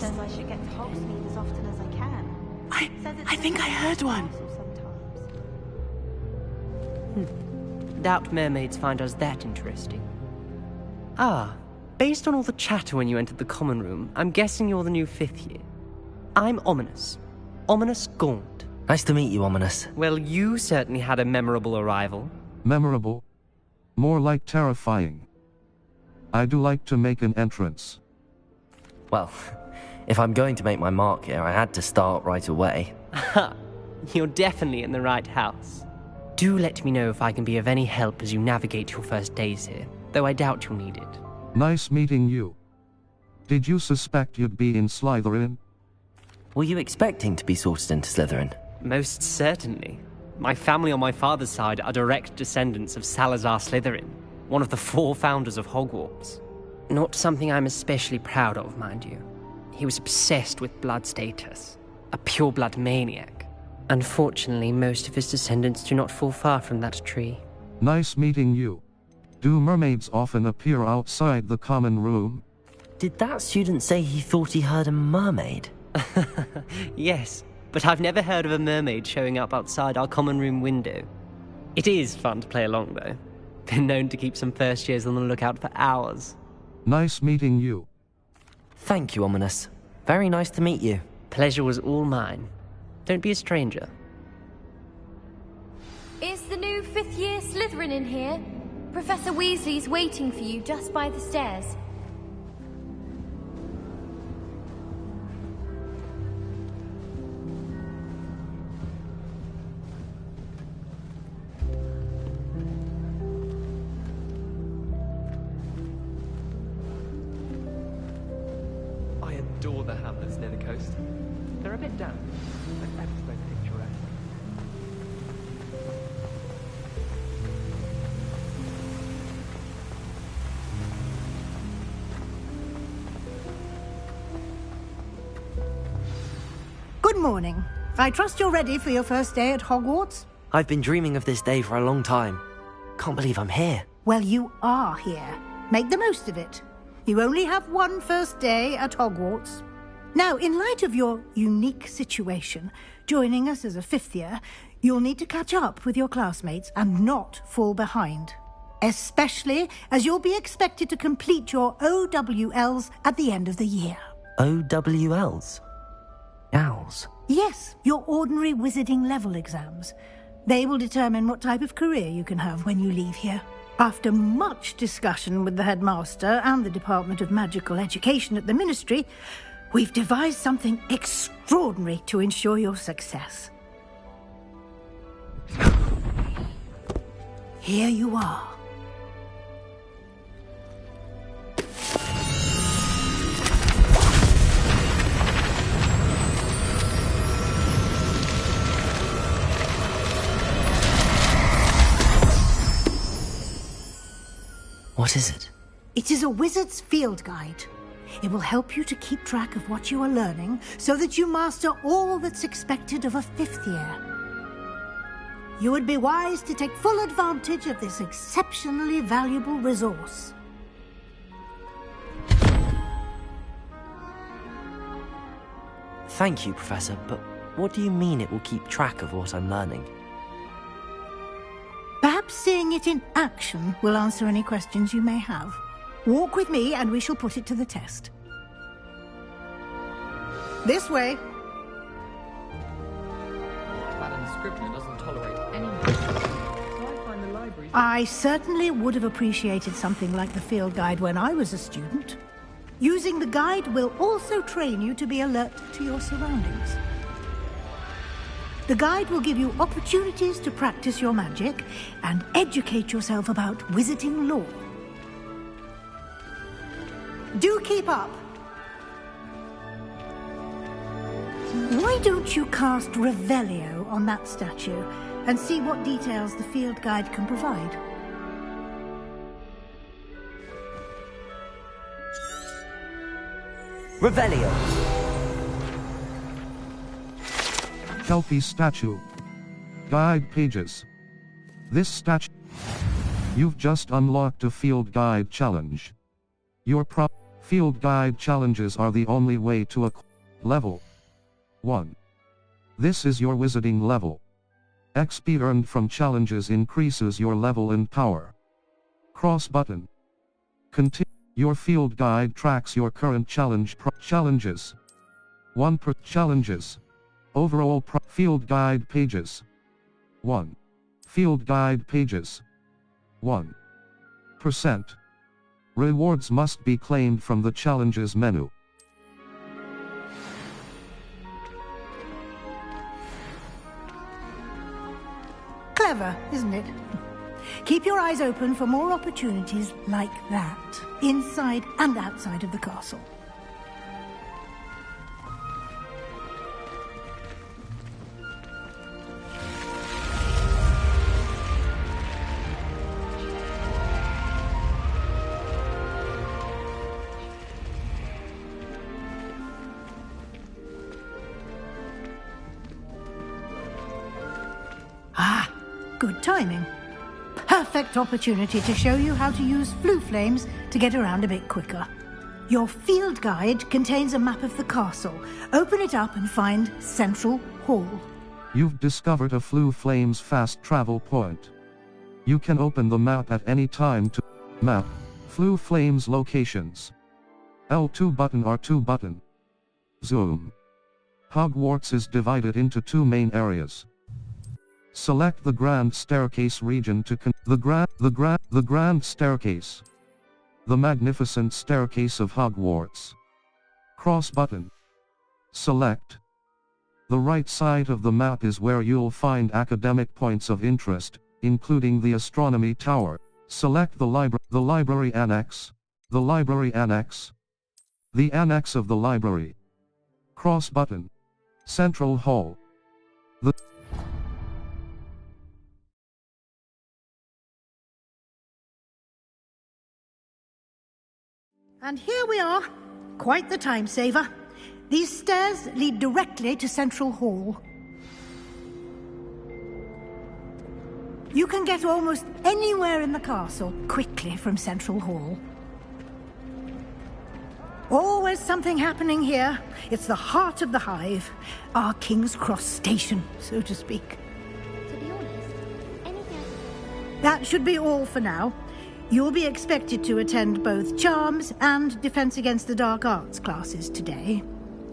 Says I should get to Hogsmeade as often as I can. I think I heard one. Doubt mermaids find us that interesting. Ah, based on all the chatter when you entered the common room, I'm guessing you're the new 5th year. I'm Ominous. Ominous Gaunt. Nice to meet you, Ominous. Well, you certainly had a memorable arrival. Memorable? More like terrifying. I do like to make an entrance. Well, if I'm going to make my mark here, I had to start right away. Ha! You're definitely in the right house. Do let me know if I can be of any help as you navigate your first days here, though I doubt you'll need it. Nice meeting you. Did you suspect you'd be in Slytherin? Were you expecting to be sorted into Slytherin? Most certainly. My family on my father's side are direct descendants of Salazar Slytherin, one of the 4 founders of Hogwarts. Not something I'm especially proud of, mind you. He was obsessed with blood status, a pure-blood maniac. Unfortunately, most of his descendants do not fall far from that tree. Nice meeting you. Do mermaids often appear outside the common room? Did that student say he thought he heard a mermaid? Yes, but I've never heard of a mermaid showing up outside our common room window. It is fun to play along, though. Been known to keep some first years on the lookout for hours. Nice meeting you. Thank you, Ominous. Very nice to meet you. Pleasure was all mine. Don't be a stranger. Is the new 5th year Slytherin in here? Professor Weasley's waiting for you just by the stairs. I adore the hamlets near the coast. They're a bit damp, but ever so picturesque. Good morning. I trust you're ready for your first day at Hogwarts? I've been dreaming of this day for a long time. Can't believe I'm here. Well, you are here. Make the most of it. You only have one first day at Hogwarts. Now, in light of your unique situation, joining us as a 5th year, you'll need to catch up with your classmates and not fall behind. Especially as you'll be expected to complete your OWLs at the end of the year. OWLs? Owls? Yes, your ordinary wizarding level exams. They will determine what type of career you can have when you leave here. After much discussion with the headmaster and the Department of Magical Education at the Ministry, we've devised something extraordinary to ensure your success. Here you are. What is it? It is a wizard's field guide. It will help you to keep track of what you are learning so that you master all that's expected of a 5th year. You would be wise to take full advantage of this exceptionally valuable resource. Thank you, Professor, but what do you mean it will keep track of what I'm learning? Perhaps seeing it in action will answer any questions you may have. Walk with me and we shall put it to the test. This way. Madam Scrivener doesn't tolerate any nonsense, so I find the libraries... I certainly would have appreciated something like the field guide when I was a student. Using the guide will also train you to be alert to your surroundings. The guide will give you opportunities to practice your magic and educate yourself about wizarding lore. Do keep up! Why don't you cast Revelio on that statue and see what details the field guide can provide? Revelio! Kelpie statue. Guide pages. This statue... You've just unlocked a field guide challenge. Your Field guide challenges are the only way to level 1. This is your wizarding level. XP earned from challenges increases your level and power. Cross button. Continue. Your field guide tracks your current challenges. 1 per challenges. Overall field guide pages. 1. Field guide pages. 1%. Rewards must be claimed from the challenges menu. Clever, isn't it? Keep your eyes open for more opportunities like that, inside and outside of the castle. Good timing. Perfect opportunity to show you how to use flue flames to get around a bit quicker. Your field guide contains a map of the castle. Open it up and find Central Hall. You've discovered a flue flames fast travel point. You can open the map at any time to map flue flames locations. L2 button, R2 button. Zoom. Hogwarts is divided into 2 main areas. Select the Grand Staircase region to the Grand Staircase. The Magnificent Staircase of Hogwarts. Cross button. Select. The right side of the map is where you'll find academic points of interest, including the Astronomy Tower. Select the Library Annex. The Library Annex. The Annex of the Library. Cross button. Central Hall. And here we are. Quite the time saver. These stairs lead directly to Central Hall. You can get almost anywhere in the castle quickly from Central Hall. Always something happening here. It's the heart of the Hive. Our King's Cross station, so to speak. To be honest, anything That should be all for now. You'll be expected to attend both Charms and Defense Against the Dark Arts classes today.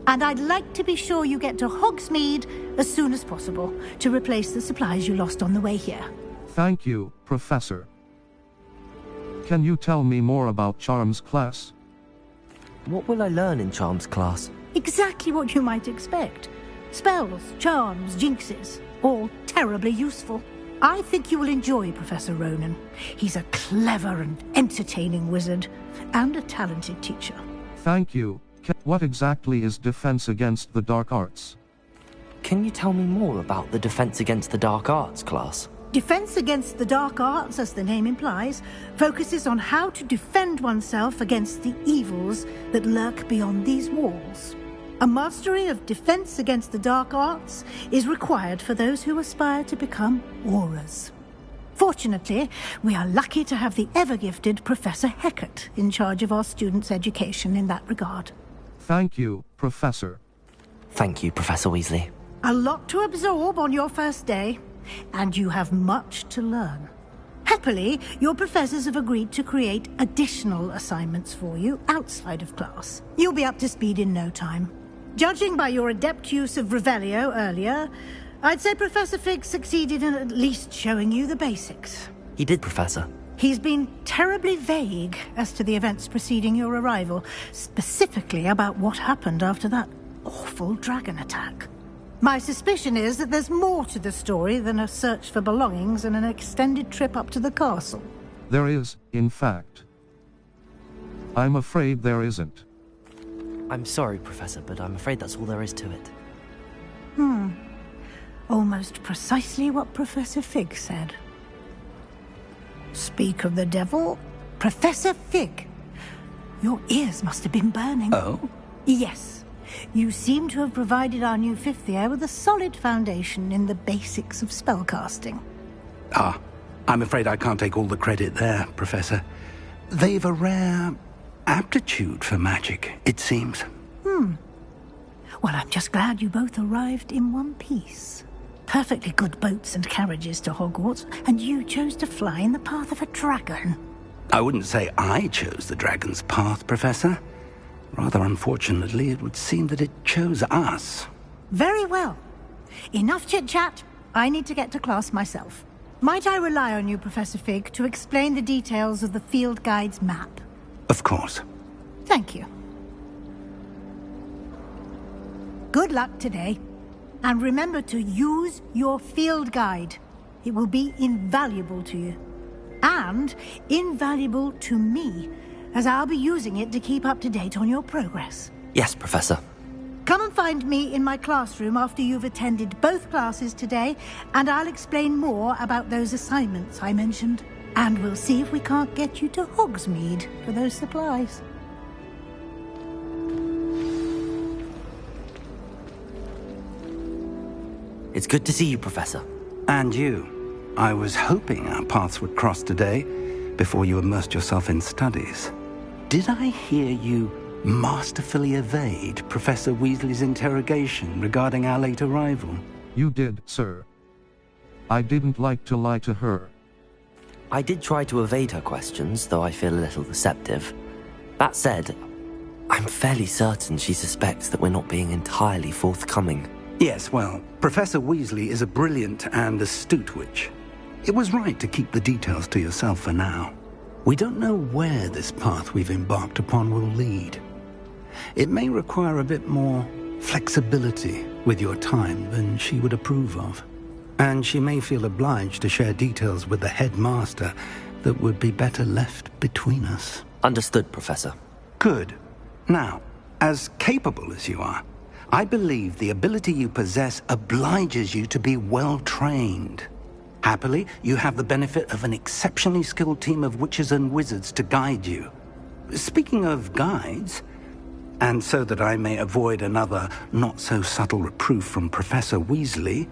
And I'd like to be sure you get to Hogsmeade as soon as possible to replace the supplies you lost on the way here. Thank you, Professor. Can you tell me more about Charms class? What will I learn in Charms class? Exactly what you might expect. Spells, charms, jinxes, all terribly useful. I think you will enjoy Professor Ronen. He's a clever and entertaining wizard, and a talented teacher. Thank you. What exactly is Defense Against the Dark Arts? Can you tell me more about the Defense Against the Dark Arts class? Defense Against the Dark Arts, as the name implies, focuses on how to defend oneself against the evils that lurk beyond these walls. A mastery of Defense Against the Dark Arts is required for those who aspire to become Aurors. Fortunately, we are lucky to have the ever-gifted Professor Hecat in charge of our students' education in that regard. Thank you, Professor. Thank you, Professor Weasley. A lot to absorb on your first day, and you have much to learn. Happily, your professors have agreed to create additional assignments for you outside of class. You'll be up to speed in no time. Judging by your adept use of Revelio earlier, I'd say Professor Fig succeeded in at least showing you the basics. He did, Professor. He's been terribly vague as to the events preceding your arrival, specifically about what happened after that awful dragon attack. My suspicion is that there's more to the story than a search for belongings and an extended trip up to the castle. There is, in fact. I'm afraid there isn't. I'm sorry, Professor, but I'm afraid that's all there is to it. Almost precisely what Professor Fig said. Speak of the devil, Professor Fig. Your ears must have been burning. Oh? Yes. You seem to have provided our new fifth year with a solid foundation in the basics of spellcasting. I'm afraid I can't take all the credit there, Professor. They've a rare aptitude for magic, it seems. Well, I'm just glad you both arrived in one piece. Perfectly good boats and carriages to Hogwarts, and you chose to fly in the path of a dragon. I wouldn't say I chose the dragon's path, Professor. Rather unfortunately, it would seem that it chose us. Very well. Enough chit-chat. I need to get to class myself. Might I rely on you, Professor Fig, to explain the details of the field guide's map? Of course. Thank you. Good luck today. And remember to use your field guide. It will be invaluable to you. And invaluable to me, as I'll be using it to keep up to date on your progress. Yes, Professor. Come and find me in my classroom after you've attended both classes today, and I'll explain more about those assignments I mentioned. And we'll see if we can't get you to Hogsmeade for those supplies. It's good to see you, Professor. And you. I was hoping our paths would cross today, before you immersed yourself in studies. Did I hear you masterfully evade Professor Weasley's interrogation regarding our late arrival? You did, sir. I didn't like to lie to her. I did try to evade her questions, though I feel a little deceptive. That said, I'm fairly certain she suspects that we're not being entirely forthcoming. Yes, well, Professor Weasley is a brilliant and astute witch. It was right to keep the details to yourself for now. We don't know where this path we've embarked upon will lead. It may require a bit more flexibility with your time than she would approve of. And she may feel obliged to share details with the headmaster that would be better left between us. Understood, Professor. Good. Now, as capable as you are, I believe the ability you possess obliges you to be well-trained. Happily, you have the benefit of an exceptionally skilled team of witches and wizards to guide you. Speaking of guides, and so that I may avoid another not-so-subtle reproof from Professor Weasley,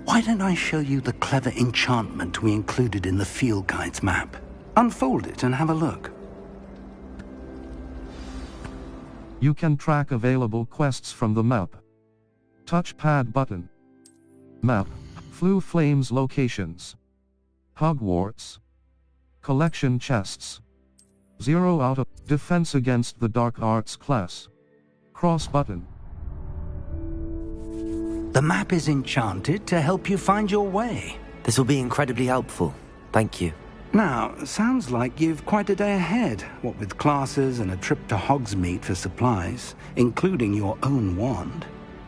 why don't I show you the clever enchantment we included in the field guide's map? Unfold it and have a look. You can track available quests from the map. Touchpad button. Map. Floo Flames locations. Hogwarts. Collection chests. 0 out of Defense against the Dark Arts class. Cross button. The map is enchanted to help you find your way. This will be incredibly helpful. Thank you. Now, sounds like you've quite a day ahead, what with classes and a trip to Hogsmeade for supplies, including your own wand.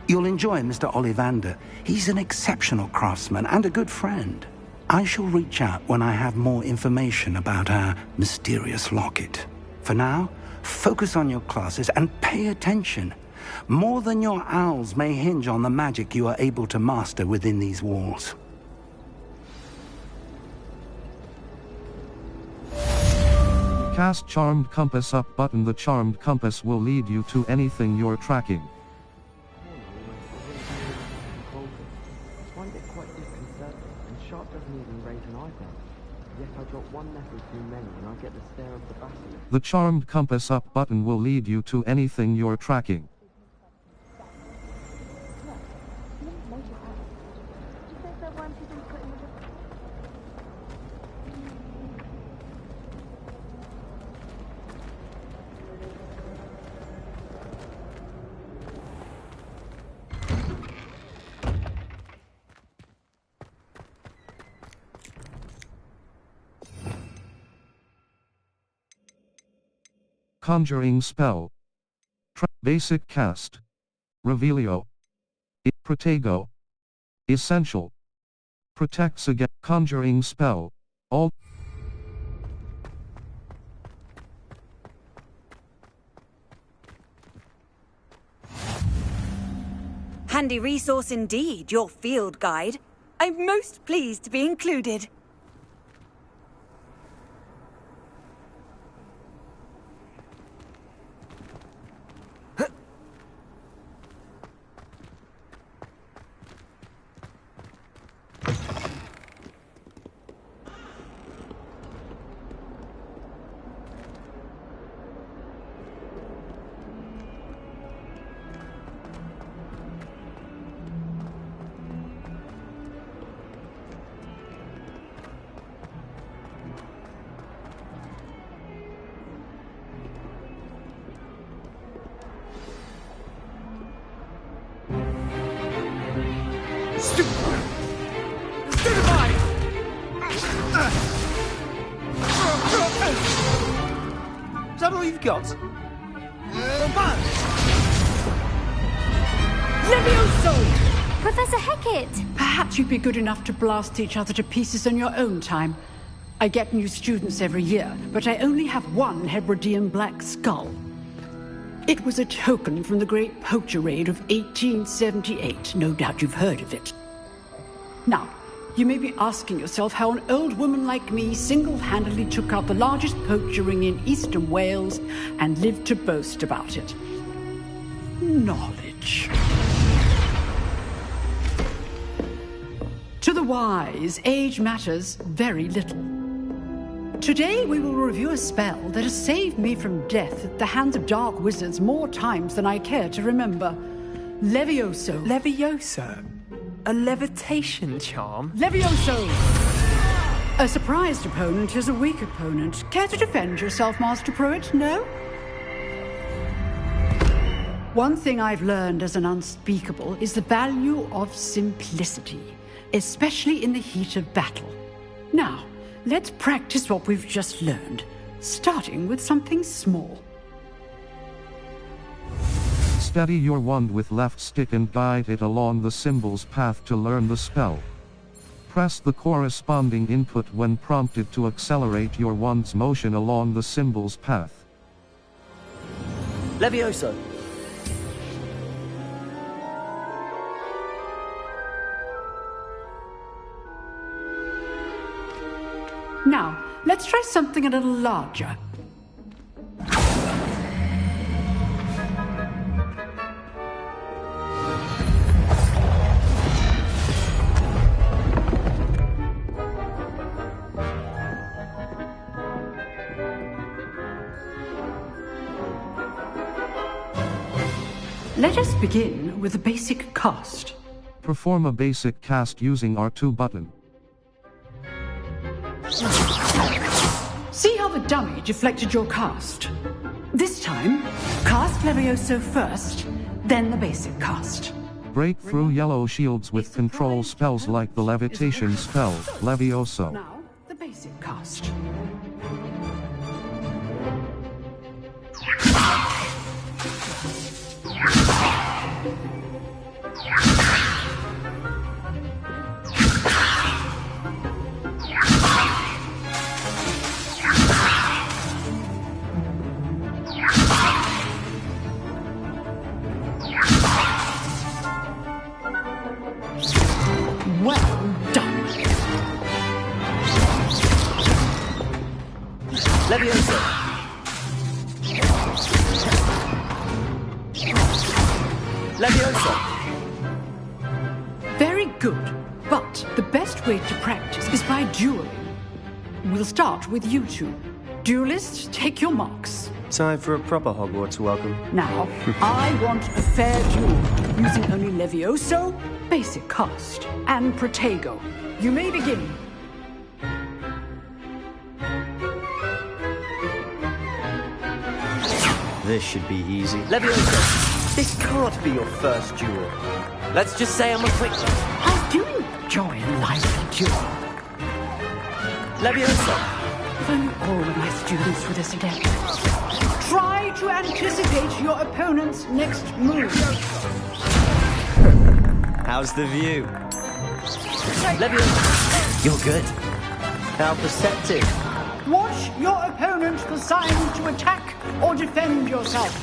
You'll enjoy Mr. Ollivander. He's an exceptional craftsman and a good friend. I shall reach out when I have more information about our mysterious locket. For now, focus on your classes and pay attention. More than your owls may hinge on the magic you are able to master within these walls. Cast Charmed Compass up button. The Charmed Compass will lead you to anything you're tracking. I find it quite disconcerting, and Sharp doesn't even raise an eyebrow. Yet I drop one letter too many and I get the stare of the basilisk. The Charmed Compass up button will lead you to anything you're tracking. Conjuring spell. Basic cast. Revelio. Protego. Essential. Protects against conjuring spell. All. Handy resource indeed, your field guide. I'm most pleased to be included. that all you've got? Levioso! Professor Hecat! Perhaps you'd be good enough to blast each other to pieces on your own time. I get new students every year, but I only have one Hebridean black skull. It was a token from the Great Poacher Raid of 1878. No doubt you've heard of it. Now, you may be asking yourself how an old woman like me single-handedly took out the largest poacher ring in eastern Wales and lived to boast about it. Knowledge. To the wise, age matters very little. Today we will review a spell that has saved me from death at the hands of dark wizards more times than I care to remember. Levioso. Levioso? A levitation charm? Levioso! A surprised opponent is a weak opponent. Care to defend yourself, Master Pruitt? No? One thing I've learned as an unspeakable is the value of simplicity, especially in the heat of battle. Now, let's practice what we've just learned, starting with something small. Steady your wand with left stick and guide it along the symbol's path to learn the spell. Press the corresponding input when prompted to accelerate your wand's motion along the symbol's path. Levioso! Now, let's try something a little larger. Let us begin with a basic cast. Perform a basic cast using R2 button. See how the dummy deflected your cast? This time, cast Levioso first, then the basic cast. Break through yellow shields with control spells like the levitation spell, Levioso. Now, the basic cast. Well done. Levioso! Levioso! Very good. But the best way to practice is by dueling. We'll start with you two. Duelists, take your marks. Time for a proper Hogwarts welcome. Now, I want a fair duel, using only Levioso, basic cast, and Protego. You may begin. This should be easy. Levioso! This can't be your first duel. Let's just say I'm a quick... I do enjoy a lively duel. Levioso! If only all of my students were this adept. Try to anticipate your opponent's next move. How's the view? Levioso! You're good. How perceptive. Watch your opponent for signs to attack or defend yourself.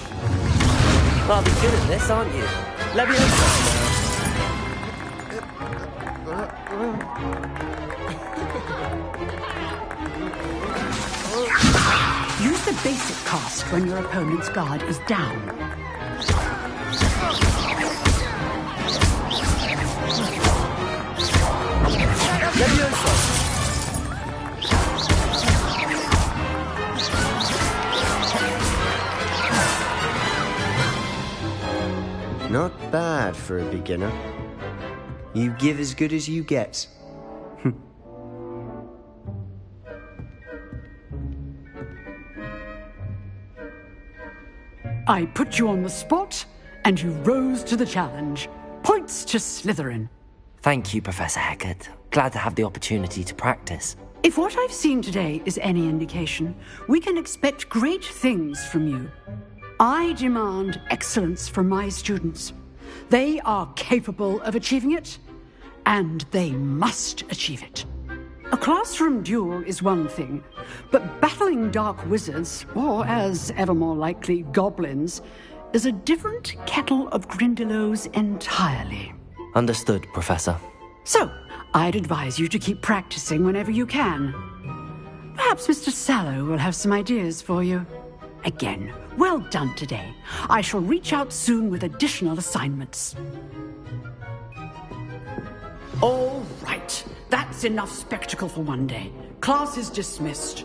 Rather good at this, aren't you? Levioso! Use the basic cast when your opponent's guard is down. Levioso! Not bad for a beginner. You give as good as you get. I put you on the spot, and you rose to the challenge. Points to Slytherin. Thank you, Professor Hecat. Glad to have the opportunity to practice. If what I've seen today is any indication, we can expect great things from you. I demand excellence from my students. They are capable of achieving it, and they must achieve it. A classroom duel is one thing, but battling dark wizards, or as ever more likely, goblins, is a different kettle of Grindylows entirely. Understood, Professor. So, I'd advise you to keep practicing whenever you can. Perhaps Mr. Sallow will have some ideas for you. Again, well done today. I shall reach out soon with additional assignments. All right. That's enough spectacle for one day. Class is dismissed.